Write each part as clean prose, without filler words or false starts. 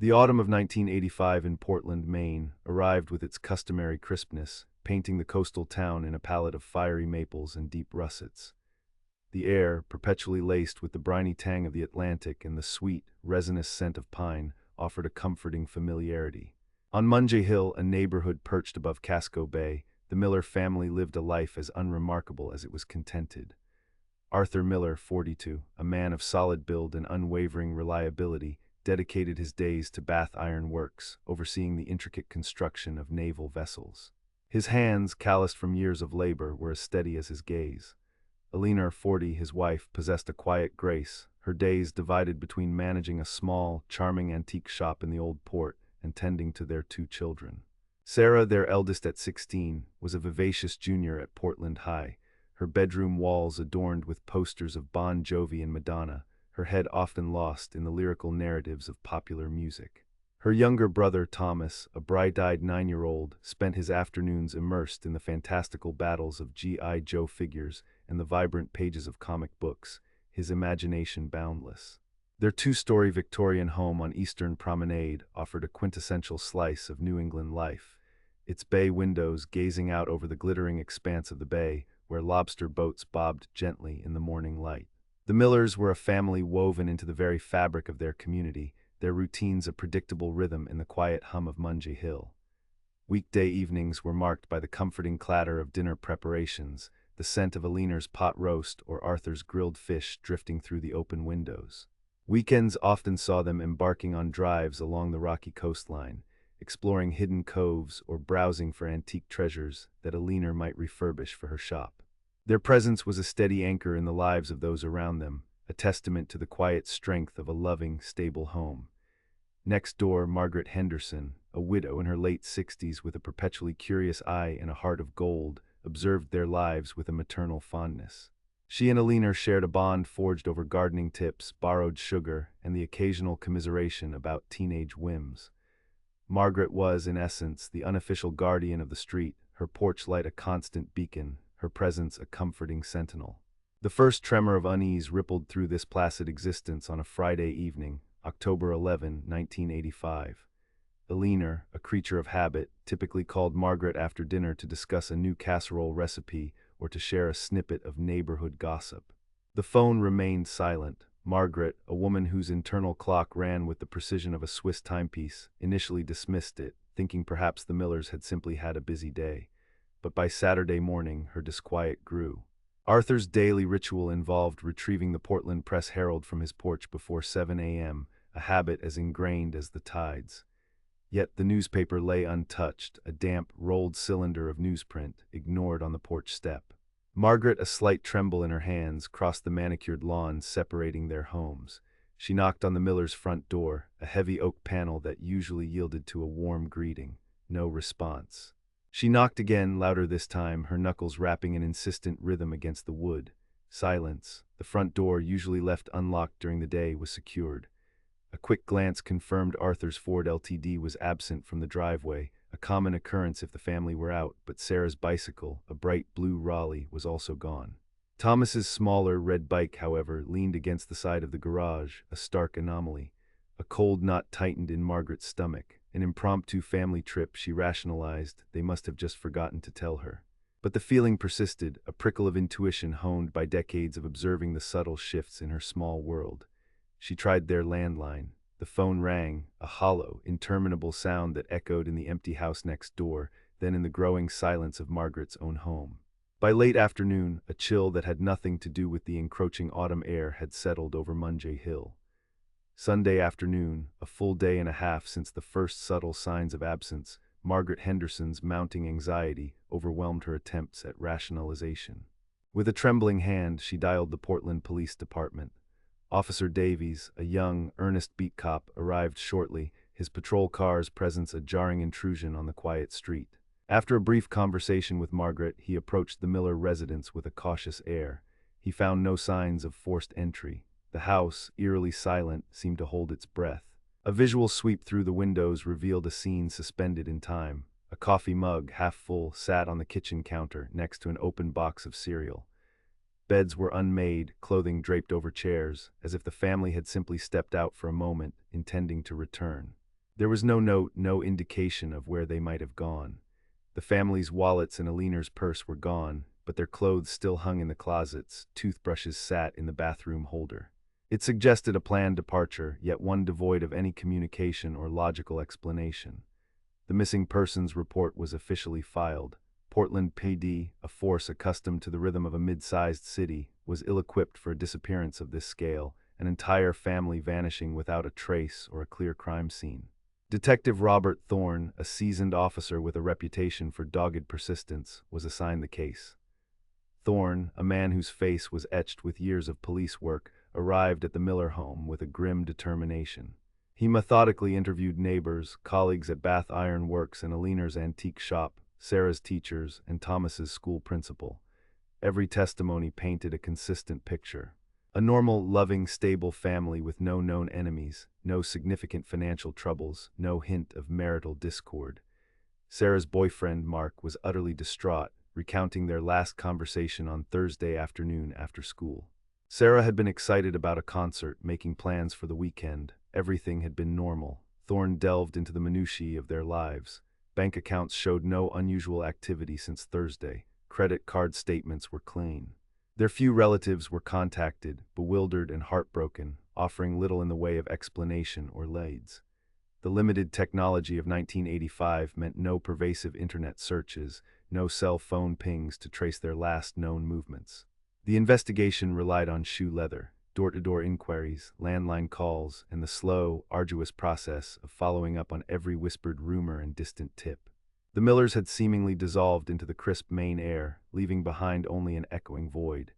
The autumn of 1985 in Portland, Maine, arrived with its customary crispness, painting the coastal town in a palette of fiery maples and deep russets. The air, perpetually laced with the briny tang of the Atlantic and the sweet, resinous scent of pine, offered a comforting familiarity. On Munjay Hill, a neighborhood perched above Casco Bay, the Miller family lived a life as unremarkable as it was contented. Arthur Miller, 42, a man of solid build and unwavering reliability, dedicated his days to Bath Iron Works, overseeing the intricate construction of naval vessels. His hands, calloused from years of labor, were as steady as his gaze. Alina, 40, his wife, possessed a quiet grace, her days divided between managing a small, charming antique shop in the Old Port and tending to their two children. Sarah, their eldest at 16, was a vivacious junior at Portland High, her bedroom walls adorned with posters of Bon Jovi and Madonna, her head often lost in the lyrical narratives of popular music. Her younger brother, Thomas, a bright-eyed 9-year-old, spent his afternoons immersed in the fantastical battles of G.I. Joe figures and the vibrant pages of comic books, his imagination boundless. Their two-story Victorian home on Eastern Promenade offered a quintessential slice of New England life, its bay windows gazing out over the glittering expanse of the bay, where lobster boats bobbed gently in the morning light. The Millers were a family woven into the very fabric of their community, their routines a predictable rhythm in the quiet hum of Munjay Hill. Weekday evenings were marked by the comforting clatter of dinner preparations, the scent of Alina's pot roast or Arthur's grilled fish drifting through the open windows. Weekends often saw them embarking on drives along the rocky coastline, exploring hidden coves or browsing for antique treasures that Alina might refurbish for her shop. Their presence was a steady anchor in the lives of those around them, a testament to the quiet strength of a loving, stable home. Next door, Margaret Henderson, a widow in her late 60s with a perpetually curious eye and a heart of gold, observed their lives with a maternal fondness. She and Alina shared a bond forged over gardening tips, borrowed sugar, and the occasional commiseration about teenage whims. Margaret was, in essence, the unofficial guardian of the street, her porch light a constant beacon, her presence a comforting sentinel. The first tremor of unease rippled through this placid existence on a Friday evening, October 11, 1985. Alina, a creature of habit, typically called Margaret after dinner to discuss a new casserole recipe or to share a snippet of neighborhood gossip. The phone remained silent. Margaret, a woman whose internal clock ran with the precision of a Swiss timepiece, initially dismissed it, thinking perhaps the Millers had simply had a busy day. But by Saturday morning, her disquiet grew. Arthur's daily ritual involved retrieving the Portland Press-Herald from his porch before 7 a.m., a habit as ingrained as the tides. Yet the newspaper lay untouched, a damp, rolled cylinder of newsprint, ignored on the porch step. Margaret, a slight tremble in her hands, crossed the manicured lawn separating their homes. She knocked on the Millers' front door, a heavy oak panel that usually yielded to a warm greeting. No response. She knocked again, louder this time, her knuckles rapping an insistent rhythm against the wood. Silence. The front door, usually left unlocked during the day, was secured. A quick glance confirmed Arthur's Ford Ltd. Was absent from the driveway, a common occurrence if the family were out, but Sarah's bicycle, a bright blue Raleigh, was also gone. Thomas's smaller red bike, however, leaned against the side of the garage, a stark anomaly. A cold knot tightened in Margaret's stomach. An impromptu family trip, she rationalized, they must have just forgotten to tell her. But the feeling persisted, a prickle of intuition honed by decades of observing the subtle shifts in her small world. She tried their landline. The phone rang, a hollow, interminable sound that echoed in the empty house next door, then in the growing silence of Margaret's own home. By late afternoon, a chill that had nothing to do with the encroaching autumn air had settled over Munjay Hill. Sunday afternoon, a full day and a half since the first subtle signs of absence, Margaret Henderson's mounting anxiety overwhelmed her attempts at rationalization. With a trembling hand, she dialed the Portland Police Department. Officer Davies, a young, earnest beat cop, arrived shortly, his patrol car's presence a jarring intrusion on the quiet street. After a brief conversation with Margaret, he approached the Miller residence with a cautious air. He found no signs of forced entry. The house, eerily silent, seemed to hold its breath. A visual sweep through the windows revealed a scene suspended in time. A coffee mug, half full, sat on the kitchen counter next to an open box of cereal. Beds were unmade, clothing draped over chairs, as if the family had simply stepped out for a moment, intending to return. There was no note, no indication of where they might have gone. The family's wallets and Alina's purse were gone, but their clothes still hung in the closets, toothbrushes sat in the bathroom holder. It suggested a planned departure, yet one devoid of any communication or logical explanation. The missing persons report was officially filed. Portland PD, a force accustomed to the rhythm of a mid-sized city, was ill-equipped for a disappearance of this scale, an entire family vanishing without a trace or a clear crime scene. Detective Robert Thorne, a seasoned officer with a reputation for dogged persistence, was assigned the case. Thorne, a man whose face was etched with years of police work, arrived at the Miller home with a grim determination. He methodically interviewed neighbors, colleagues at Bath Iron Works and Alina's antique shop, Sarah's teachers, and Thomas's school principal. Every testimony painted a consistent picture. A normal, loving, stable family with no known enemies, no significant financial troubles, no hint of marital discord. Sarah's boyfriend, Mark, was utterly distraught, recounting their last conversation on Thursday afternoon after school. Sarah had been excited about a concert, making plans for the weekend. Everything had been normal. Thorne delved into the minutiae of their lives. Bank accounts showed no unusual activity since Thursday. Credit card statements were clean. Their few relatives were contacted, bewildered and heartbroken, offering little in the way of explanation or leads. The limited technology of 1985 meant no pervasive internet searches, no cell phone pings to trace their last known movements. The investigation relied on shoe leather, door-to-door inquiries, landline calls, and the slow, arduous process of following up on every whispered rumor and distant tip. The Millers had seemingly dissolved into the crisp Maine air, leaving behind only an echoing void.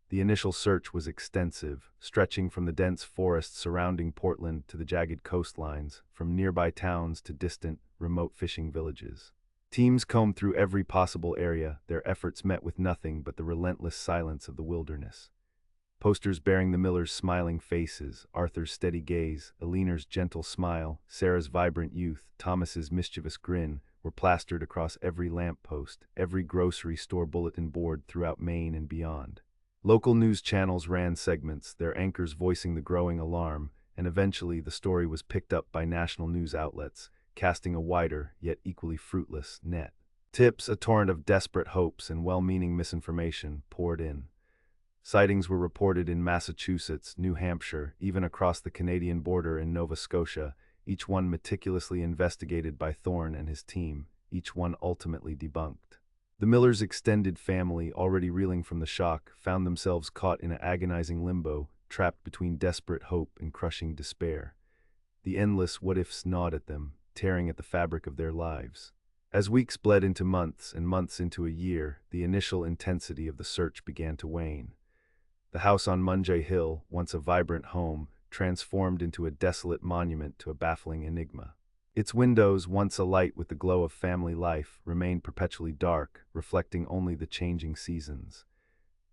The initial search was extensive, stretching from the dense forests surrounding Portland to the jagged coastlines, from nearby towns to distant, remote fishing villages. Teams combed through every possible area, their efforts met with nothing but the relentless silence of the wilderness. Posters bearing the Millers' smiling faces, Arthur's steady gaze, Alina's gentle smile, Sarah's vibrant youth, Thomas's mischievous grin, were plastered across every lamppost, every grocery store bulletin board throughout Maine and beyond. Local news channels ran segments, their anchors voicing the growing alarm, and eventually the story was picked up by national news outlets, casting a wider, yet equally fruitless, net. Tips, a torrent of desperate hopes and well-meaning misinformation, poured in. Sightings were reported in Massachusetts, New Hampshire, even across the Canadian border in Nova Scotia, each one meticulously investigated by Thorne and his team, each one ultimately debunked. The Millers' extended family, already reeling from the shock, found themselves caught in an agonizing limbo, trapped between desperate hope and crushing despair. The endless what-ifs gnawed at them, tearing at the fabric of their lives. As weeks bled into months and months into a year, the initial intensity of the search began to wane. The house on Munjay Hill, once a vibrant home, transformed into a desolate monument to a baffling enigma. Its windows, once alight with the glow of family life, remained perpetually dark, reflecting only the changing seasons.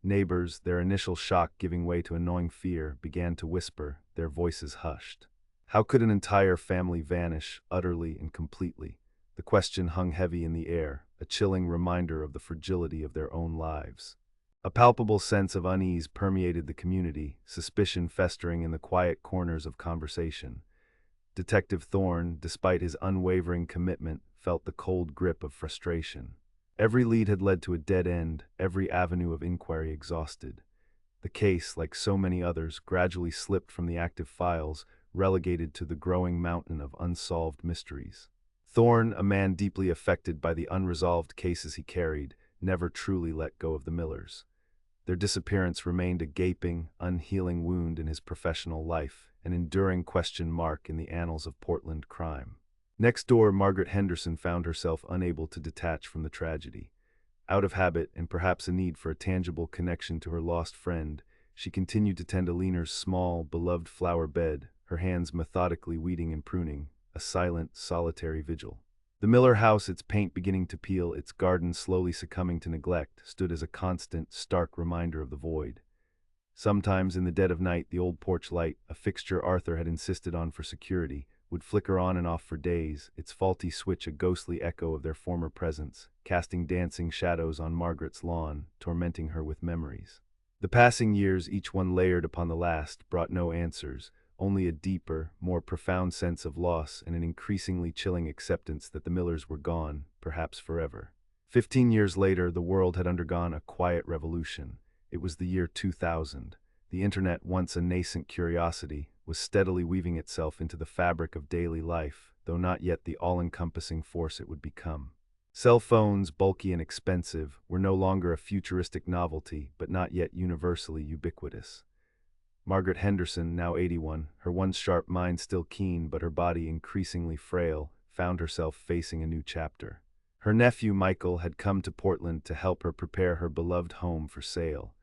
Neighbors, their initial shock giving way to a gnawing fear, began to whisper, their voices hushed. How could an entire family vanish, utterly and completely? The question hung heavy in the air, a chilling reminder of the fragility of their own lives. A palpable sense of unease permeated the community, suspicion festering in the quiet corners of conversation. Detective Thorne, despite his unwavering commitment, felt the cold grip of frustration. Every lead had led to a dead end, every avenue of inquiry exhausted. The case, like so many others, gradually slipped from the active files, relegated to the growing mountain of unsolved mysteries. Thorne, a man deeply affected by the unresolved cases he carried, never truly let go of the Millers. Their disappearance remained a gaping, unhealing wound in his professional life, an enduring question mark in the annals of Portland crime. Next door, Margaret Henderson found herself unable to detach from the tragedy. Out of habit, and perhaps a need for a tangible connection to her lost friend, she continued to tend Alina's small, beloved flower bed, her hands methodically weeding and pruning, a silent, solitary vigil. The Miller house, its paint beginning to peel, its garden slowly succumbing to neglect, stood as a constant, stark reminder of the void. Sometimes in the dead of night, the old porch light, a fixture Arthur had insisted on for security, would flicker on and off for days, its faulty switch a ghostly echo of their former presence, casting dancing shadows on Margaret's lawn, tormenting her with memories. The passing years, each one layered upon the last, brought no answers, only a deeper, more profound sense of loss and an increasingly chilling acceptance that the Millers were gone, perhaps forever. 15 years later, the world had undergone a quiet revolution. It was the year 2000. The internet, once a nascent curiosity, was steadily weaving itself into the fabric of daily life, though not yet the all-encompassing force it would become. Cell phones, bulky and expensive, were no longer a futuristic novelty, but not yet universally ubiquitous. Margaret Henderson, now 81, her once sharp mind still keen but her body increasingly frail, found herself facing a new chapter. Her nephew Michael had come to Portland to help her prepare her beloved home for sale.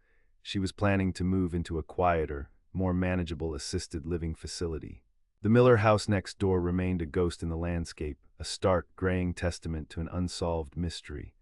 She was planning to move into a quieter, more manageable assisted living facility. The Miller house next door remained a ghost in the landscape, a stark, graying testament to an unsolved mystery.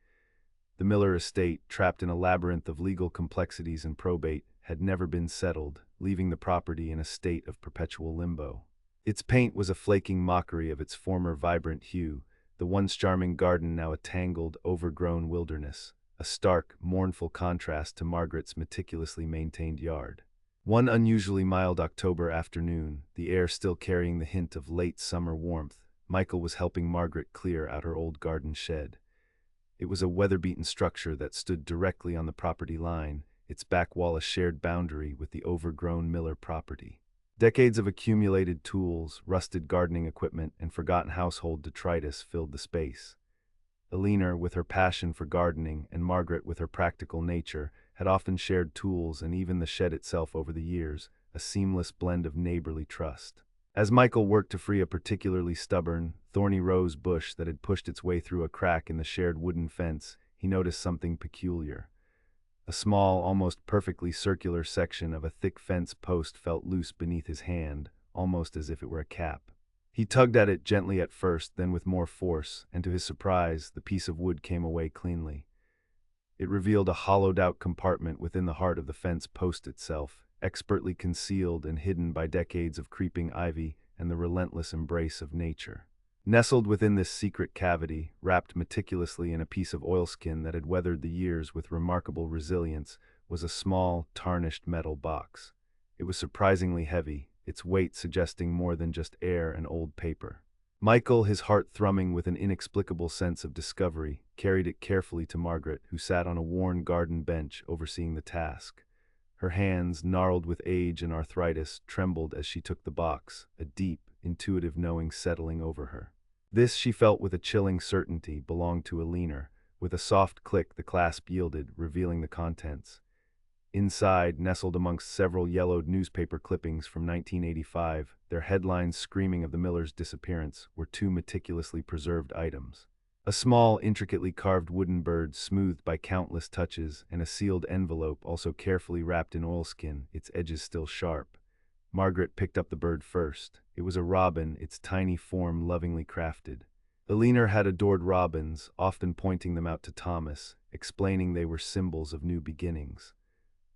The Miller estate, trapped in a labyrinth of legal complexities and probate, had never been settled, leaving the property in a state of perpetual limbo. Its paint was a flaking mockery of its former vibrant hue, the once charming garden now a tangled, overgrown wilderness, a stark, mournful contrast to Margaret's meticulously maintained yard. One unusually mild October afternoon, the air still carrying the hint of late summer warmth, Michael was helping Margaret clear out her old garden shed. It was a weather-beaten structure that stood directly on the property line, its back wall a shared boundary with the overgrown Miller property. Decades of accumulated tools, rusted gardening equipment, and forgotten household detritus filled the space. Eleanor, with her passion for gardening, and Margaret, with her practical nature, had often shared tools and even the shed itself over the years, a seamless blend of neighborly trust. As Michael worked to free a particularly stubborn, thorny rose bush that had pushed its way through a crack in the shared wooden fence, he noticed something peculiar. A small, almost perfectly circular section of a thick fence post felt loose beneath his hand, almost as if it were a cap. He tugged at it gently at first, then with more force, and to his surprise, the piece of wood came away cleanly. It revealed a hollowed-out compartment within the heart of the fence post itself, expertly concealed and hidden by decades of creeping ivy and the relentless embrace of nature. Nestled within this secret cavity, wrapped meticulously in a piece of oilskin that had weathered the years with remarkable resilience, was a small, tarnished metal box. It was surprisingly heavy, its weight suggesting more than just air and old paper. Michael, his heart thrumming with an inexplicable sense of discovery, carried it carefully to Margaret, who sat on a worn garden bench overseeing the task. Her hands, gnarled with age and arthritis, trembled as she took the box, a deep, intuitive knowing settling over her. This, she felt with a chilling certainty, belonged to Eleanor. With a soft click, the clasp yielded, revealing the contents. Inside, nestled amongst several yellowed newspaper clippings from 1985, their headlines screaming of the Millers' disappearance, were two meticulously preserved items. A small, intricately carved wooden bird, smoothed by countless touches, and a sealed envelope also carefully wrapped in oilskin, its edges still sharp. Margaret picked up the bird first. It was a robin, its tiny form lovingly crafted. Eleanor had adored robins, often pointing them out to Thomas, explaining they were symbols of new beginnings.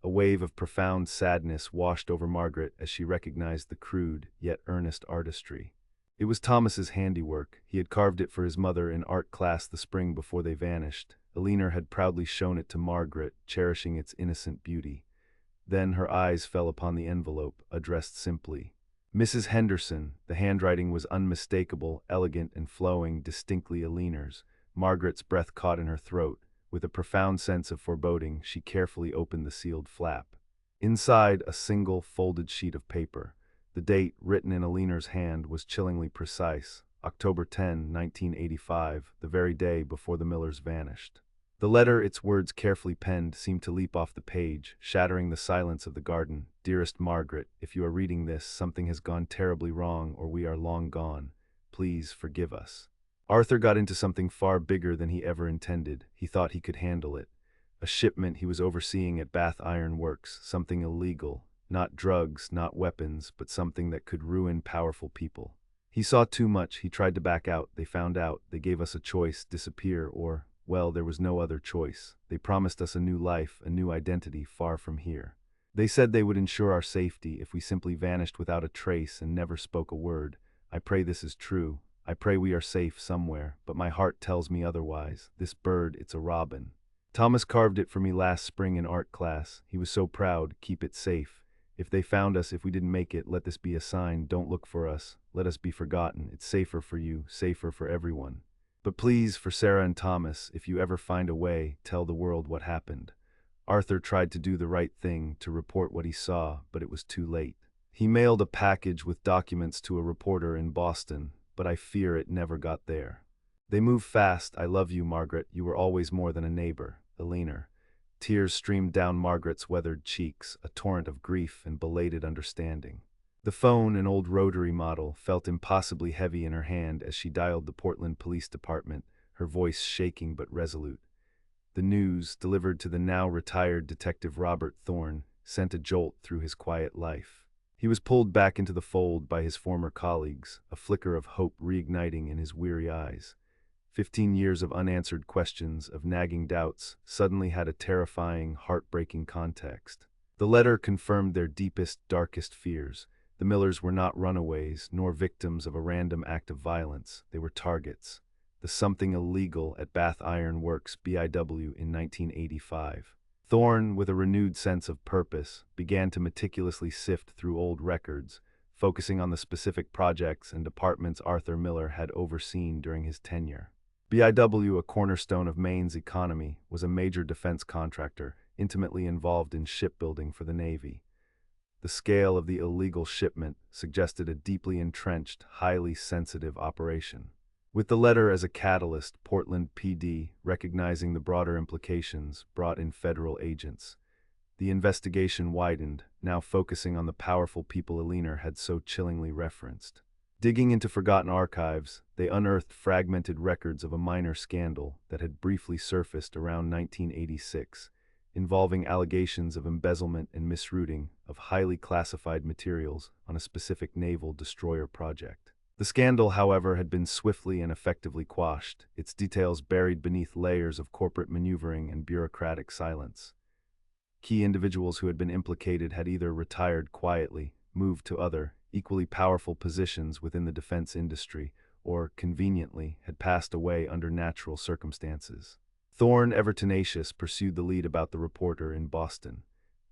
A wave of profound sadness washed over Margaret as she recognized the crude, yet earnest artistry. It was Thomas's handiwork. He had carved it for his mother in art class the spring before they vanished. Eleanor had proudly shown it to Margaret, cherishing its innocent beauty. Then her eyes fell upon the envelope, addressed simply. Mrs. Henderson. The handwriting was unmistakable, elegant and flowing, distinctly Eleanor's. Margaret's breath caught in her throat. With a profound sense of foreboding, she carefully opened the sealed flap. Inside, a single, folded sheet of paper. The date, written in Eleanor's hand, was chillingly precise. October 10, 1985, the very day before the Millers vanished. The letter, its words carefully penned, seemed to leap off the page, shattering the silence of the garden. Dearest Margaret, if you are reading this, something has gone terribly wrong, or we are long gone. Please forgive us. Arthur got into something far bigger than he ever intended. He thought he could handle it. A shipment he was overseeing at Bath Iron Works, something illegal. Not drugs, not weapons, but something that could ruin powerful people. He saw too much. He tried to back out. They found out. They gave us a choice, disappear or, well, there was no other choice. They promised us a new life, a new identity far from here. They said they would ensure our safety if we simply vanished without a trace and never spoke a word. I pray this is true. I pray we are safe somewhere, but my heart tells me otherwise. This bird, it's a robin. Thomas carved it for me last spring in art class. He was so proud. Keep it safe. If they found us, if we didn't make it, let this be a sign. Don't look for us. Let us be forgotten. It's safer for you, safer for everyone. But please, for Sarah and Thomas, if you ever find a way, tell the world what happened. Arthur tried to do the right thing, to report what he saw, but it was too late. He mailed a package with documents to a reporter in Boston, but I fear it never got there. They move fast. I love you, Margaret. You were always more than a neighbor. Eleanor. Tears streamed down Margaret's weathered cheeks, a torrent of grief and belated understanding. The phone, an old rotary model, felt impossibly heavy in her hand as she dialed the Portland Police Department, her voice shaking but resolute. The news, delivered to the now retired Detective Robert Thorne, sent a jolt through his quiet life. He was pulled back into the fold by his former colleagues, a flicker of hope reigniting in his weary eyes. 15 years of unanswered questions, of nagging doubts, suddenly had a terrifying, heartbreaking context. The letter confirmed their deepest, darkest fears. The Millers were not runaways, nor victims of a random act of violence. They were targets. The something illegal at Bath Iron Works, BIW, in 1985. Thorne, with a renewed sense of purpose, began to meticulously sift through old records, focusing on the specific projects and departments Arthur Miller had overseen during his tenure. BIW, a cornerstone of Maine's economy, was a major defense contractor, intimately involved in shipbuilding for the Navy. The scale of the illegal shipment suggested a deeply entrenched, highly sensitive operation. With the letter as a catalyst, Portland PD, recognizing the broader implications, brought in federal agents. The investigation widened, now focusing on the powerful people Eleanor had so chillingly referenced. Digging into forgotten archives, they unearthed fragmented records of a minor scandal that had briefly surfaced around 1986, involving allegations of embezzlement and misrouting of highly classified materials on a specific naval destroyer project. The scandal, however, had been swiftly and effectively quashed, its details buried beneath layers of corporate maneuvering and bureaucratic silence. Key individuals who had been implicated had either retired quietly, moved to other, equally powerful positions within the defense industry, or, conveniently, had passed away under natural circumstances. Thorne, ever tenacious, pursued the lead about the reporter in Boston.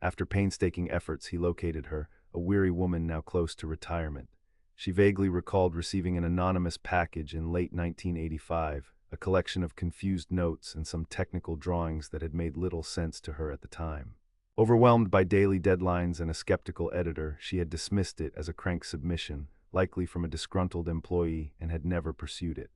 After painstaking efforts, he located her, a weary woman now close to retirement. She vaguely recalled receiving an anonymous package in late 1985, a collection of confused notes and some technical drawings that had made little sense to her at the time. Overwhelmed by daily deadlines and a skeptical editor, she had dismissed it as a crank submission, likely from a disgruntled employee, and had never pursued it.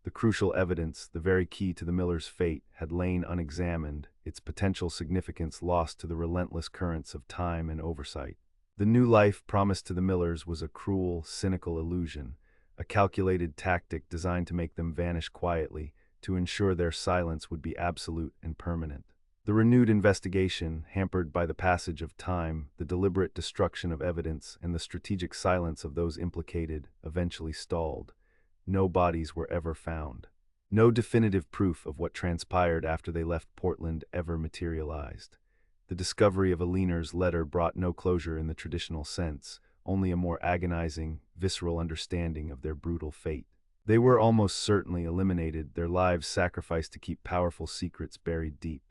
The crucial evidence, the very key to the Millers' fate, had lain unexamined, its potential significance lost to the relentless currents of time and oversight. The new life promised to the Millers was a cruel, cynical illusion, a calculated tactic designed to make them vanish quietly, to ensure their silence would be absolute and permanent. The renewed investigation, hampered by the passage of time, the deliberate destruction of evidence, and the strategic silence of those implicated, eventually stalled. No bodies were ever found. No definitive proof of what transpired after they left Portland ever materialized. The discovery of Eleanor's letter brought no closure in the traditional sense, only a more agonizing, visceral understanding of their brutal fate. They were almost certainly eliminated, their lives sacrificed to keep powerful secrets buried deep.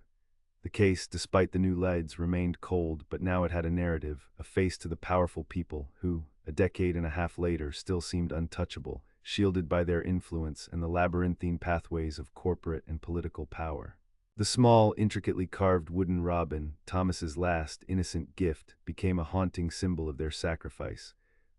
The case, despite the new leads, remained cold, but now it had a narrative, a face to the powerful people who, a decade and a half later, still seemed untouchable, shielded by their influence and the labyrinthine pathways of corporate and political power. The small, intricately carved wooden robin, Thomas's last innocent gift, became a haunting symbol of their sacrifice,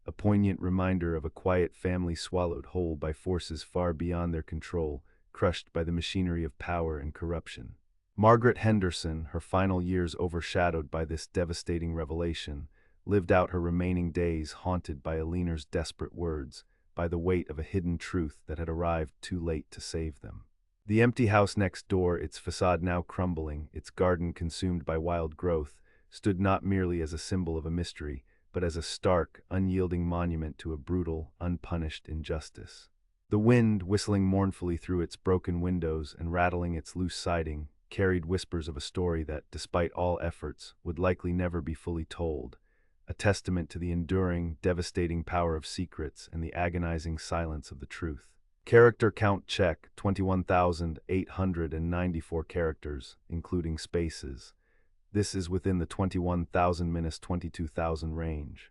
a poignant reminder of a quiet family swallowed whole by forces far beyond their control, crushed by the machinery of power and corruption. Margaret Henderson, her final years overshadowed by this devastating revelation, lived out her remaining days haunted by Eleanor's desperate words, by the weight of a hidden truth that had arrived too late to save them. The empty house next door, its facade now crumbling, its garden consumed by wild growth, stood not merely as a symbol of a mystery, but as a stark, unyielding monument to a brutal, unpunished injustice. The wind, whistling mournfully through its broken windows and rattling its loose siding, carried whispers of a story that, despite all efforts, would likely never be fully told, a testament to the enduring, devastating power of secrets and the agonizing silence of the truth. Character count check, 21,894 characters, including spaces. This is within the 21,000 22,000 range.